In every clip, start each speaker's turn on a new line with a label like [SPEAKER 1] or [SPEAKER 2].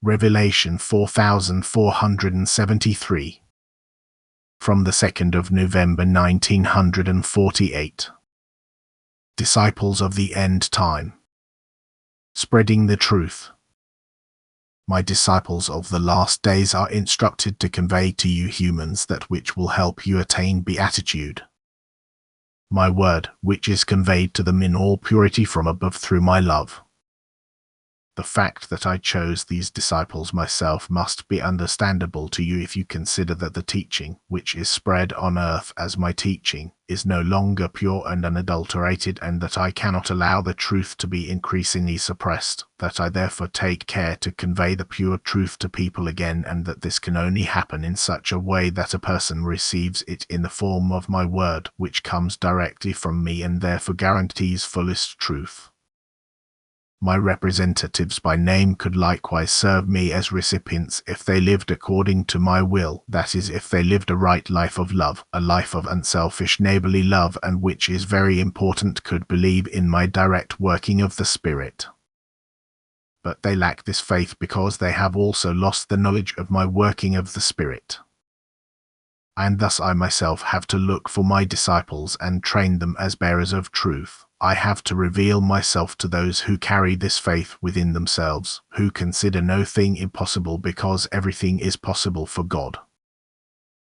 [SPEAKER 1] Revelation 4473. From the 2nd of November 1948. Disciples of the End Time. Spreading the truth. My disciples of the last days are instructed to convey to you humans that which will help you attain beatitude. My word, which is conveyed to them in all purity from above through my love. The fact that I chose these disciples myself must be understandable to you if you consider that the teaching, which is spread on earth as my teaching, is no longer pure and unadulterated, and that I cannot allow the truth to be increasingly suppressed, that I therefore take care to convey the pure truth to people again, and that this can only happen in such a way that a person receives it in the form of my word, which comes directly from me and therefore guarantees fullest truth. My representatives by name could likewise serve me as recipients if they lived according to my will, that is, if they lived a right life of love, a life of unselfish neighborly love, and which is very important, could believe in my direct working of the Spirit. But they lack this faith because they have also lost the knowledge of my working of the Spirit. And thus I myself have to look for my disciples and train them as bearers of truth. I have to reveal myself to those who carry this faith within themselves, who consider no thing impossible because everything is possible for God.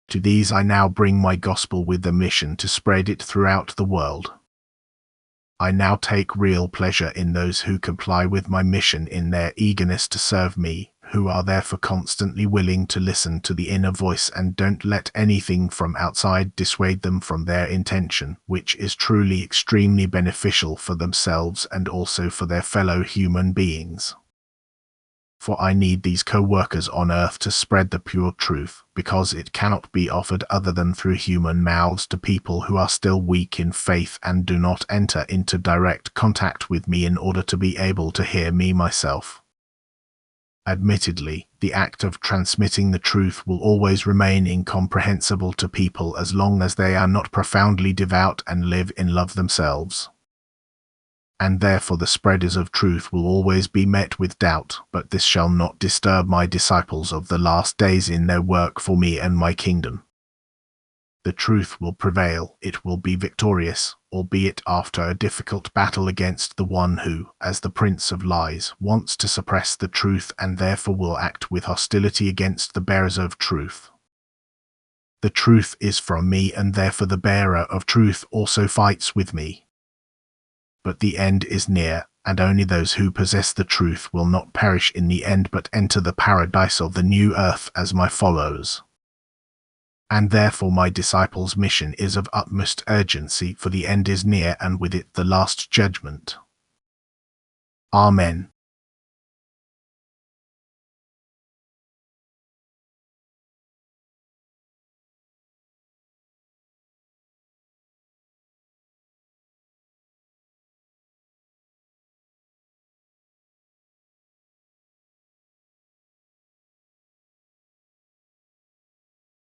[SPEAKER 1] To these I now bring my gospel with the mission to spread it throughout the world. I now take real pleasure in those who comply with my mission in their eagerness to serve me, who are therefore constantly willing to listen to the inner voice and don't let anything from outside dissuade them from their intention, which is truly extremely beneficial for themselves and also for their fellow human beings. For I need these co-workers on earth to spread the pure truth, because it cannot be offered other than through human mouths to people who are still weak in faith and do not enter into direct contact with me in order to be able to hear me myself. Admittedly, the act of transmitting the truth will always remain incomprehensible to people as long as they are not profoundly devout and live in love themselves. And therefore the spreaders of truth will always be met with doubt, but this shall not disturb my disciples of the last days in their work for me and my kingdom. The truth will prevail, it will be victorious, albeit after a difficult battle against the one who, as the Prince of Lies, wants to suppress the truth and therefore will act with hostility against the bearers of truth. The truth is from me, and therefore the bearer of truth also fights with me. But the end is near, and only those who possess the truth will not perish in the end but enter the paradise of the new earth as my followers. And therefore my disciples' mission is of utmost urgency, for the end is near and with it the last judgment. Amen.